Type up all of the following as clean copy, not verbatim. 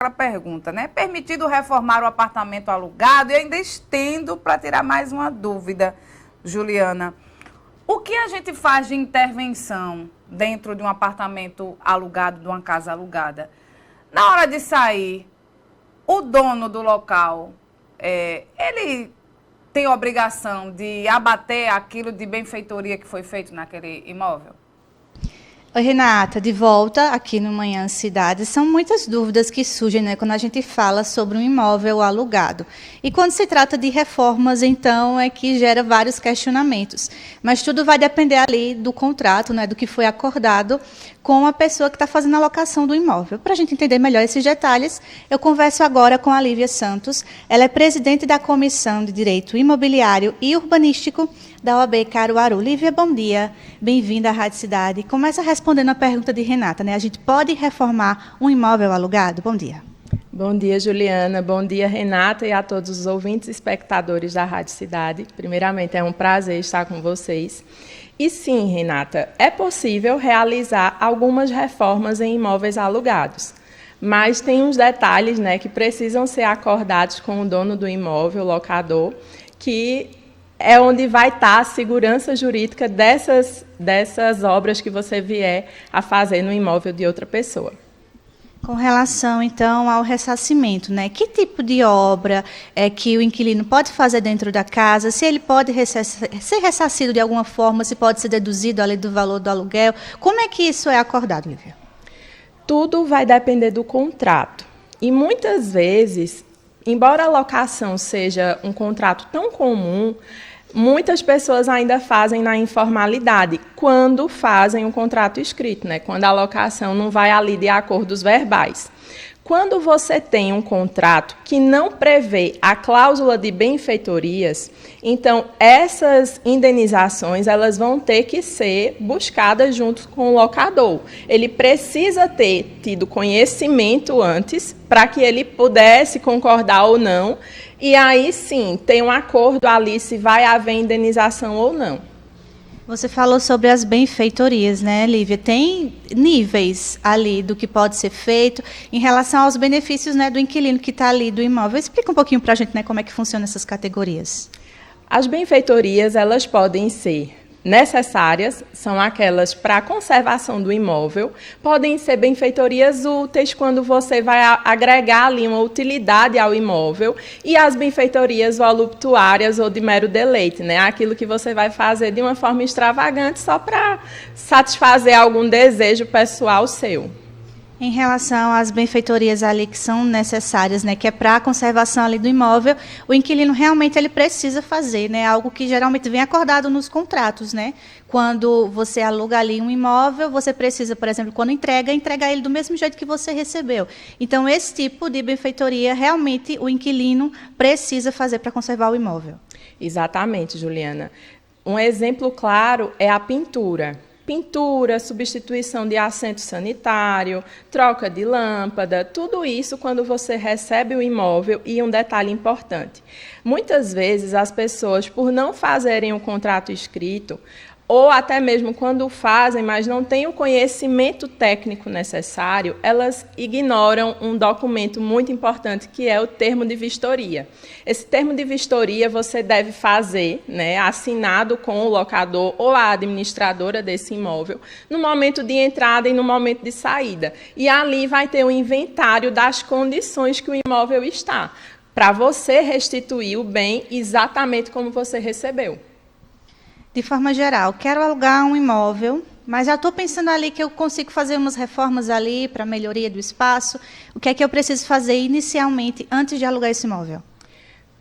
aquela pergunta, né? Permitido reformar o apartamento alugado? E ainda estendo para tirar mais uma dúvida, Juliana. O que a gente faz de intervenção dentro de um apartamento alugado, de uma casa alugada? Na hora de sair, o dono do local, ele tem obrigação de abater aquilo de benfeitoria que foi feito naquele imóvel? Oi, Renata, de volta aqui no Manhã Cidade. São muitas dúvidas que surgem, né, quando a gente fala sobre um imóvel alugado. E quando se trata de reformas, então, é que gera vários questionamentos. Mas tudo vai depender ali do contrato, né, do que foi acordado com a pessoa que está fazendo a locação do imóvel. Para a gente entender melhor esses detalhes, eu converso agora com a Lívia Santos. Ela é presidente da Comissão de Direito Imobiliário e Urbanístico da OAB Caruaru. Lívia, bom dia. Bem-vinda à Rádio Cidade. Começa respondendo a pergunta de Renata, né? A gente pode reformar um imóvel alugado? Bom dia. Bom dia, Juliana. Bom dia, Renata, e a todos os ouvintes e espectadores da Rádio Cidade. Primeiramente, é um prazer estar com vocês. E sim, Renata, é possível realizar algumas reformas em imóveis alugados. Mas tem uns detalhes, né, que precisam ser acordados com o dono do imóvel, o locador, que é onde vai estar a segurança jurídica dessas obras que você vier a fazer no imóvel de outra pessoa. Com relação, então, ao ressarcimento, né? Que tipo de obra é que o inquilino pode fazer dentro da casa? Se ele pode ser ressarcido de alguma forma, se pode ser deduzido ali do valor do aluguel? Como é que isso é acordado, Lívia? Tudo vai depender do contrato. E muitas vezes, embora a locação seja um contrato tão comum, muitas pessoas ainda fazem na informalidade, quando fazem um contrato escrito, né? Quando a locação não vai ali de acordos verbais. Quando você tem um contrato que não prevê a cláusula de benfeitorias, então essas indenizações elas vão ter que ser buscadas junto com o locador. Ele precisa ter tido conhecimento antes para que ele pudesse concordar ou não, e aí sim tem um acordo ali se vai haver indenização ou não. Você falou sobre as benfeitorias, né, Lívia? Tem níveis ali do que pode ser feito em relação aos benefícios, né, do inquilino que está ali do imóvel. Explica um pouquinho para a gente, né, como é que funcionam essas categorias. As benfeitorias, elas podem ser necessárias, são aquelas para a conservação do imóvel, podem ser benfeitorias úteis quando você vai agregar ali uma utilidade ao imóvel, e as benfeitorias voluptuárias ou de mero deleite, né? Aquilo que você vai fazer de uma forma extravagante só para satisfazer algum desejo pessoal seu. Em relação às benfeitorias ali que são necessárias, né, que é para a conservação ali do imóvel, o inquilino realmente ele precisa fazer, né, algo que geralmente vem acordado nos contratos, né? Quando você aluga ali um imóvel, você precisa, por exemplo, quando entregar ele do mesmo jeito que você recebeu. Então, esse tipo de benfeitoria, realmente, o inquilino precisa fazer para conservar o imóvel. Exatamente, Juliana. Um exemplo claro é a pintura. Pintura, substituição de assento sanitário, troca de lâmpada, tudo isso quando você recebe o imóvel. E um detalhe importante, muitas vezes as pessoas, por não fazerem o contrato escrito, ou até mesmo quando fazem, mas não têm o conhecimento técnico necessário, elas ignoram um documento muito importante, que é o termo de vistoria. Esse termo de vistoria você deve fazer, né, assinado com o locador ou a administradora desse imóvel, no momento de entrada e no momento de saída. E ali vai ter um inventário das condições que o imóvel está, para você restituir o bem exatamente como você recebeu. De forma geral, quero alugar um imóvel, mas já estou pensando ali que eu consigo fazer umas reformas ali para a melhoria do espaço. O que é que eu preciso fazer inicialmente antes de alugar esse imóvel?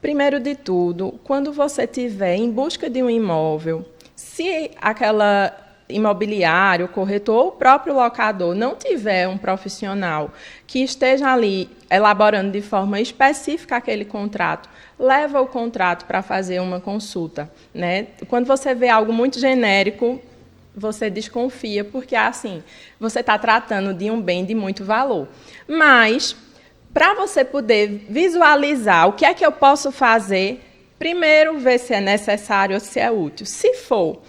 Primeiro de tudo, quando você estiver em busca de um imóvel, se aquela imobiliária, o corretor ou o próprio locador não tiver um profissional que esteja ali elaborando de forma específica aquele contrato, leva o contrato para fazer uma consulta, né? Quando você vê algo muito genérico, você desconfia, porque assim, você está tratando de um bem de muito valor. Mas, para você poder visualizar o que é que eu posso fazer, primeiro ver se é necessário ou se é útil. Se for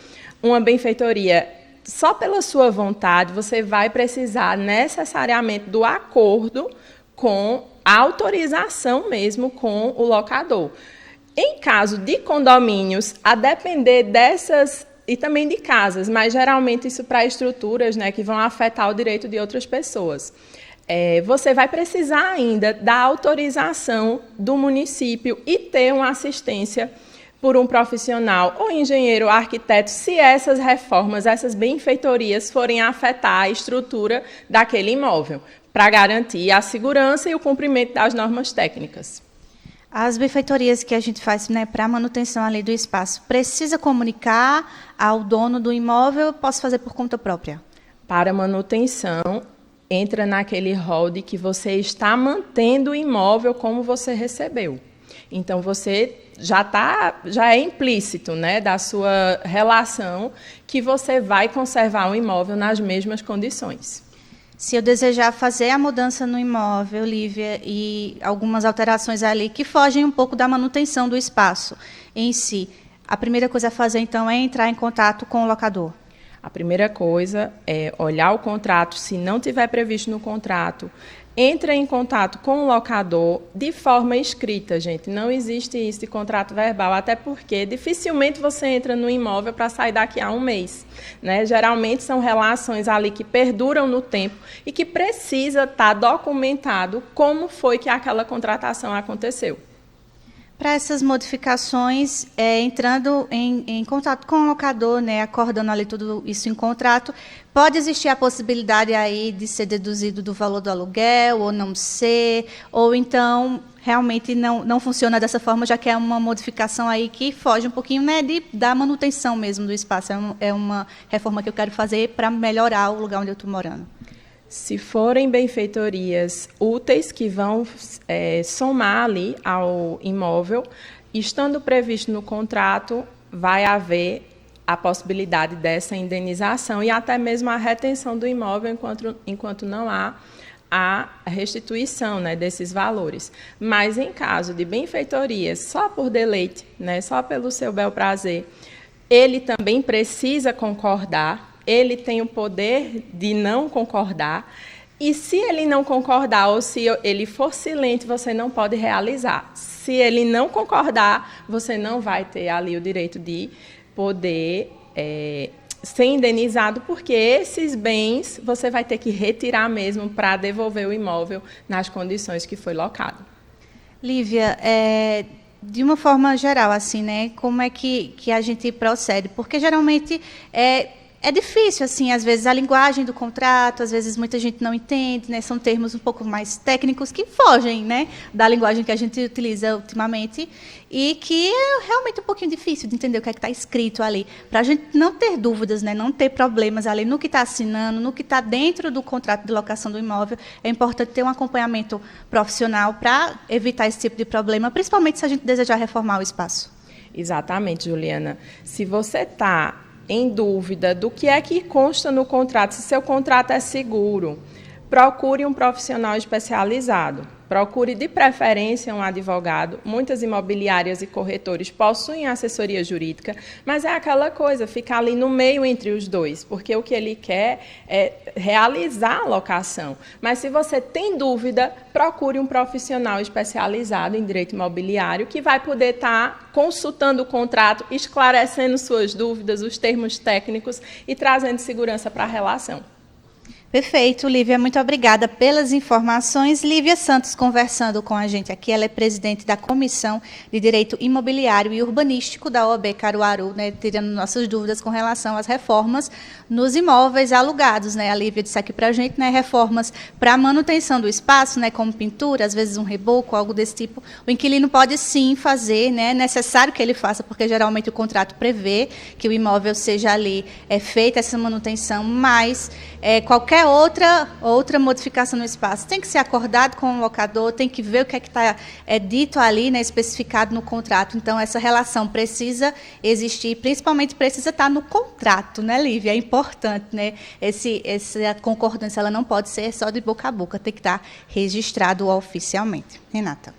uma benfeitoria só pela sua vontade, você vai precisar necessariamente do acordo com autorização mesmo com o locador. Em caso de condomínios, a depender dessas, e também de casas, mas geralmente isso para estruturas, né, que vão afetar o direito de outras pessoas. Você vai precisar ainda da autorização do município e ter uma assistência por um profissional, ou engenheiro, ou arquiteto, se essas reformas, essas benfeitorias forem afetar a estrutura daquele imóvel, para garantir a segurança e o cumprimento das normas técnicas. As benfeitorias que a gente faz, né, para a manutenção ali do espaço, precisa comunicar ao dono do imóvel ou posso fazer por conta própria? Para manutenção, entra naquele rol de que você está mantendo o imóvel como você recebeu. Então, você já é implícito, né, da sua relação que você vai conservar o imóvel nas mesmas condições. Se eu desejar fazer a mudança no imóvel, Lívia, e algumas alterações ali que fogem um pouco da manutenção do espaço em si, a primeira coisa a fazer, então, é entrar em contato com o locador. A primeira coisa é olhar o contrato, se não tiver previsto no contrato, entra em contato com o locador de forma escrita, gente. Não existe isso de contrato verbal, até porque dificilmente você entra no imóvel para sair daqui a um mês, né? Geralmente são relações ali que perduram no tempo e que precisa estar documentado como foi que aquela contratação aconteceu. Para essas modificações, entrando em contato com o locador, né, acordando ali tudo isso em contrato, pode existir a possibilidade aí de ser deduzido do valor do aluguel, ou não ser, ou então realmente não funciona dessa forma, já que é uma modificação aí que foge um pouquinho, né, da manutenção mesmo do espaço. É uma reforma que eu quero fazer para melhorar o lugar onde eu estou morando. Se forem benfeitorias úteis que vão somar ali ao imóvel, estando previsto no contrato, vai haver a possibilidade dessa indenização e até mesmo a retenção do imóvel enquanto não há a restituição, né, desses valores. Mas em caso de benfeitorias só por deleite, né, só pelo seu bel prazer, ele também precisa concordar. Ele tem o poder de não concordar, e se ele não concordar ou se ele for silente, você não pode realizar. Se ele não concordar, você não vai ter ali o direito de poder ser indenizado, porque esses bens você vai ter que retirar mesmo para devolver o imóvel nas condições que foi locado. Lívia, de uma forma geral, assim, né, como é que a gente procede? Porque geralmente é difícil, assim, às vezes, a linguagem do contrato, às vezes muita gente não entende, né? São termos um pouco mais técnicos que fogem, né, da linguagem que a gente utiliza ultimamente e que é realmente um pouquinho difícil de entender o que é que está escrito ali. Para a gente não ter dúvidas, né, não ter problemas ali no que está assinando, no que está dentro do contrato de locação do imóvel, é importante ter um acompanhamento profissional para evitar esse tipo de problema, principalmente se a gente desejar reformar o espaço. Exatamente, Juliana. Se você está em dúvida do que é que consta no contrato, se seu contrato é seguro, procure um profissional especializado. Procure, de preferência, um advogado. Muitas imobiliárias e corretores possuem assessoria jurídica, mas é aquela coisa, ficar ali no meio entre os dois, porque o que ele quer é realizar a locação. Mas, se você tem dúvida, procure um profissional especializado em direito imobiliário que vai poder estar consultando o contrato, esclarecendo suas dúvidas, os termos técnicos e trazendo segurança para a relação. Perfeito, Lívia, muito obrigada pelas informações. Lívia Santos conversando com a gente aqui, ela é presidente da Comissão de Direito Imobiliário e Urbanístico da OAB Caruaru, né, tirando nossas dúvidas com relação às reformas nos imóveis alugados, né? A Lívia disse aqui para a gente, né, reformas para manutenção do espaço, né, como pintura, às vezes um reboco, algo desse tipo. O inquilino pode sim fazer, né, é necessário que ele faça, porque geralmente o contrato prevê que o imóvel seja ali feita essa manutenção, mas qualquer outra modificação no espaço tem que ser acordado com o locador, tem que ver o que é que está dito ali, né, especificado no contrato. Então, essa relação precisa existir, principalmente precisa estar no contrato, né, Lívia? É importante, né? Essa concordância ela não pode ser só de boca a boca, tem que estar registrado oficialmente. Renata.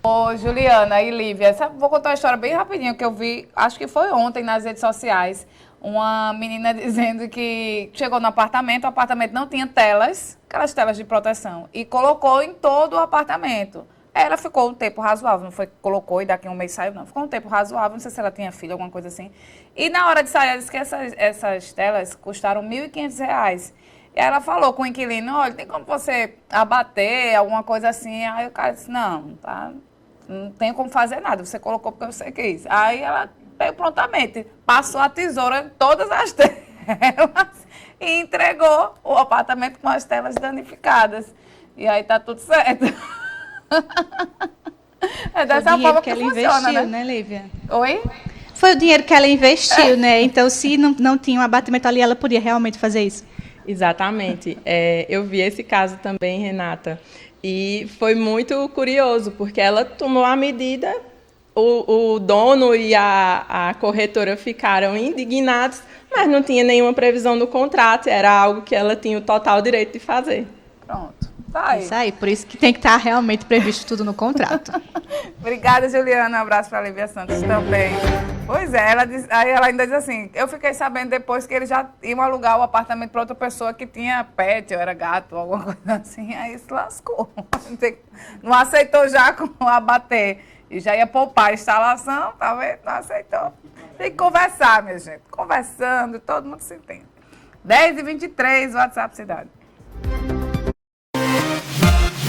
Ô, Juliana e Lívia, vou contar uma história bem rapidinho que eu vi, acho que foi ontem nas redes sociais. uma menina dizendo que chegou no apartamento, o apartamento não tinha telas, aquelas telas de proteção, e colocou em todo o apartamento. Ela ficou um tempo razoável, não foi que colocou e daqui a um mês saiu, não. Ficou um tempo razoável, não sei se ela tinha filho, alguma coisa assim. E na hora de sair, ela disse que essas telas custaram R$ 1.500. E ela falou com o inquilino, olha, tem como você abater, alguma coisa assim? Aí o cara disse, não, tá, não tem como fazer nada, você colocou porque você quis. Aí ela veio prontamente, passou a tesoura em todas as telas e entregou o apartamento com as telas danificadas. E aí tá tudo certo. É dessa forma que ela funciona, investiu, né? Lívia? Oi? Foi o dinheiro que ela investiu, né? Então, se não tinha um abatimento ali, ela podia realmente fazer isso. Exatamente. Eu vi esse caso também, Renata, e foi muito curioso, porque ela tomou a medida, o dono e a corretora ficaram indignados, mas não tinha nenhuma previsão no contrato, era algo que ela tinha o total direito de fazer. Pronto. Tá aí. Isso aí, por isso que tem que estar realmente previsto tudo no contrato. Obrigada, Juliana. Um abraço para a Lívia Santos também. Pois é, aí ela ainda diz assim, eu fiquei sabendo depois que eles já iam alugar o apartamento para outra pessoa que tinha pet, ou era gato, ou alguma coisa assim, aí se lascou. Não aceitou já com abater. E já ia poupar a instalação, tá vendo? Não aceitou. Tem que conversar, minha gente. Conversando, todo mundo se entende. 10h23, WhatsApp Cidade.